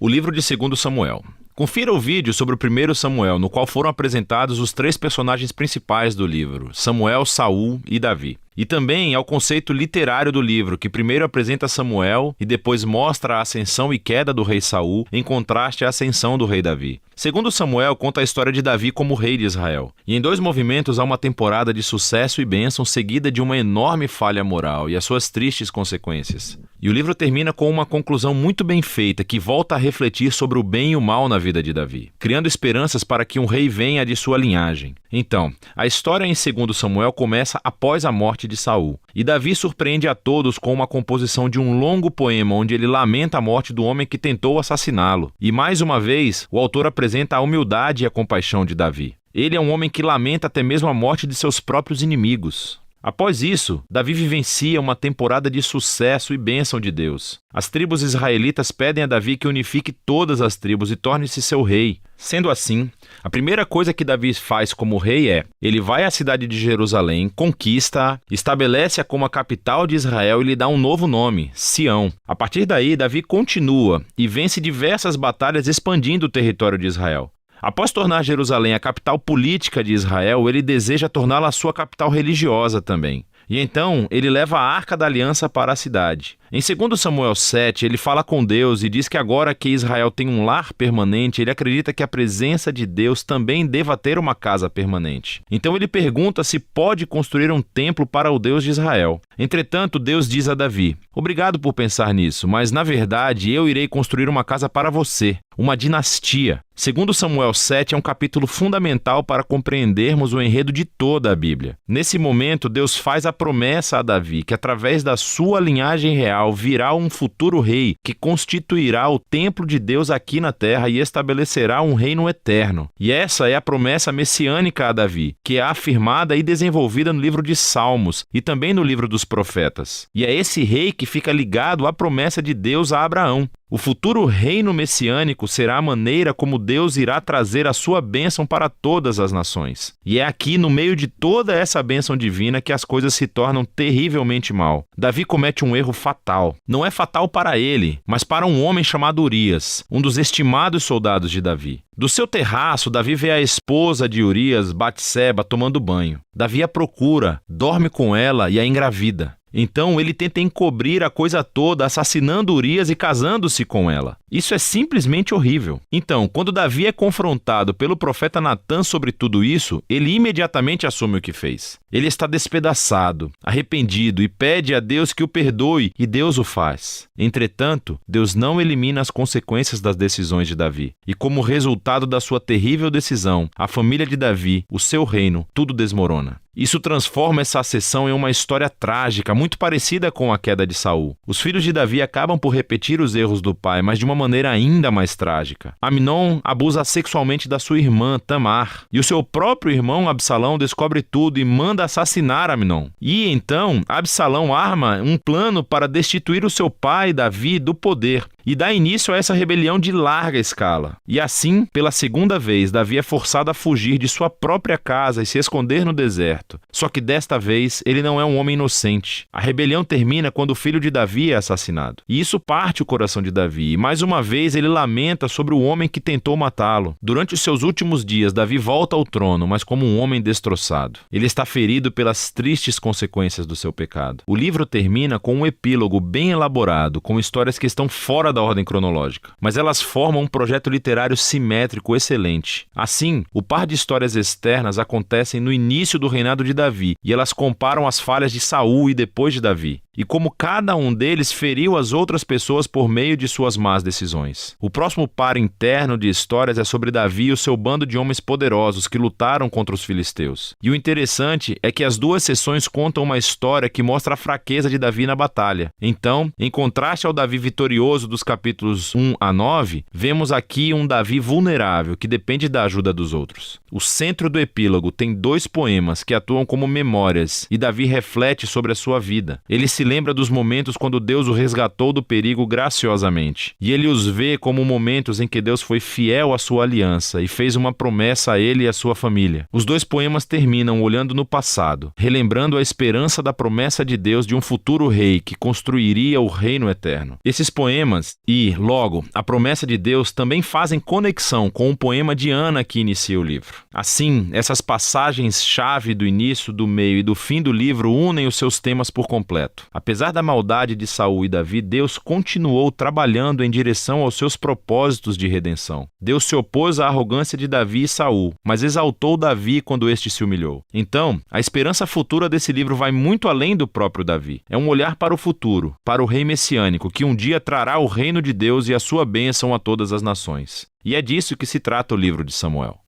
O livro de 2 Samuel. Confira o vídeo sobre o 1 Samuel, no qual foram apresentados os 3 personagens principais do livro, Samuel, Saul e Davi. E também ao conceito literário do livro, que primeiro apresenta Samuel e depois mostra a ascensão e queda do rei Saul, em contraste à ascensão do rei Davi. 2 Samuel conta a história de Davi como rei de Israel. E em 2 movimentos há uma temporada de sucesso e bênção seguida de uma enorme falha moral e as suas tristes consequências. E o livro termina com uma conclusão muito bem feita, que volta a refletir sobre o bem e o mal na vida de Davi, criando esperanças para que um rei venha de sua linhagem. Então, a história em 2 Samuel começa após a morte de Saul, e Davi surpreende a todos com uma composição de um longo poema onde ele lamenta a morte do homem que tentou assassiná-lo. E mais uma vez, o autor apresenta a humildade e a compaixão de Davi. Ele é um homem que lamenta até mesmo a morte de seus próprios inimigos. Após isso, Davi vivencia uma temporada de sucesso e bênção de Deus. As tribos israelitas pedem a Davi que unifique todas as tribos e torne-se seu rei. Sendo assim, a primeira coisa que Davi faz como rei é: ele vai à cidade de Jerusalém, conquista-a, estabelece-a como a capital de Israel e lhe dá um novo nome, Sião. A partir daí, Davi continua e vence diversas batalhas expandindo o território de Israel. Após tornar Jerusalém a capital política de Israel, ele deseja torná-la a sua capital religiosa também. E então, ele leva a Arca da Aliança para a cidade. Em 2 Samuel 7, ele fala com Deus e diz que agora que Israel tem um lar permanente, ele acredita que a presença de Deus também deva ter uma casa permanente. Então ele pergunta se pode construir um templo para o Deus de Israel. Entretanto, Deus diz a Davi: "Obrigado por pensar nisso, mas na verdade eu irei construir uma casa para você, uma dinastia." 2 Samuel 7 é um capítulo fundamental para compreendermos o enredo de toda a Bíblia. Nesse momento, Deus faz a promessa a Davi que através da sua linhagem real virá um futuro rei que constituirá o templo de Deus aqui na terra e estabelecerá um reino eterno. E essa é a promessa messiânica a Davi, que é afirmada e desenvolvida no livro de Salmos e também no livro dos profetas. E é esse rei que fica ligado à promessa de Deus a Abraão. O futuro reino messiânico será a maneira como Deus irá trazer a sua bênção para todas as nações. E é aqui, no meio de toda essa bênção divina, que as coisas se tornam terrivelmente mal. Davi comete um erro fatal. Não é fatal para ele, mas para um homem chamado Urias, um dos estimados soldados de Davi. Do seu terraço, Davi vê a esposa de Urias, Batseba, tomando banho. Davi a procura, dorme com ela e a engravida. Então ele tenta encobrir a coisa toda, assassinando Urias e casando-se com ela. Isso é simplesmente horrível. Então, quando Davi é confrontado pelo profeta Natã sobre tudo isso, ele imediatamente assume o que fez. Ele está despedaçado, arrependido e pede a Deus que o perdoe, e Deus o faz. Entretanto, Deus não elimina as consequências das decisões de Davi. E como resultado da sua terrível decisão, a família de Davi, o seu reino, tudo desmorona. Isso transforma essa ascensão em uma história trágica, muito parecida com a queda de Saul. Os filhos de Davi acabam por repetir os erros do pai, mas de uma maneira ainda mais trágica. Amnon abusa sexualmente da sua irmã, Tamar, e o seu próprio irmão, Absalão, descobre tudo e manda assassinar Amnon. E então, Absalão arma um plano para destituir o seu pai, Davi, do poder, e dá início a essa rebelião de larga escala. E assim, pela segunda vez, Davi é forçado a fugir de sua própria casa e se esconder no deserto. Só que desta vez, ele não é um homem inocente. A rebelião termina quando o filho de Davi é assassinado. E isso parte o coração de Davi, e mais uma vez ele lamenta sobre o homem que tentou matá-lo. Durante os seus últimos dias, Davi volta ao trono, mas como um homem destroçado. Ele está ferido pelas tristes consequências do seu pecado. O livro termina com um epílogo bem elaborado, com histórias que estão fora da ordem cronológica, mas elas formam um projeto literário simétrico excelente. Assim, o par de histórias externas acontecem no início do reinado de Davi, e elas comparam as falhas de Saul e depois de Davi, e como cada um deles feriu as outras pessoas por meio de suas más decisões. O próximo par interno de histórias é sobre Davi e o seu bando de homens poderosos que lutaram contra os filisteus. E o interessante é que as duas sessões contam uma história que mostra a fraqueza de Davi na batalha. Então, em contraste ao Davi vitorioso dos capítulos 1 a 9, vemos aqui um Davi vulnerável que depende da ajuda dos outros. O centro do epílogo tem 2 poemas que atuam como memórias, e Davi reflete sobre a sua vida. Ele se lembra dos momentos quando Deus o resgatou do perigo graciosamente. E ele os vê como momentos em que Deus foi fiel à sua aliança e fez uma promessa a ele e à sua família. Os dois poemas terminam olhando no passado, relembrando a esperança da promessa de Deus de um futuro rei que construiria o reino eterno. Esses poemas e, logo, a promessa de Deus também fazem conexão com o poema de Ana que inicia o livro. Assim, essas passagens-chave do início, do meio e do fim do livro unem os seus temas por completo. Apesar da maldade de Saul e Davi, Deus continuou trabalhando em direção aos seus propósitos de redenção. Deus se opôs à arrogância de Davi e Saul, mas exaltou Davi quando este se humilhou. Então, a esperança futura desse livro vai muito além do próprio Davi. É um olhar para o futuro, para o rei messiânico, que um dia trará o reino de Deus e a sua bênção a todas as nações. E é disso que se trata o livro de Samuel.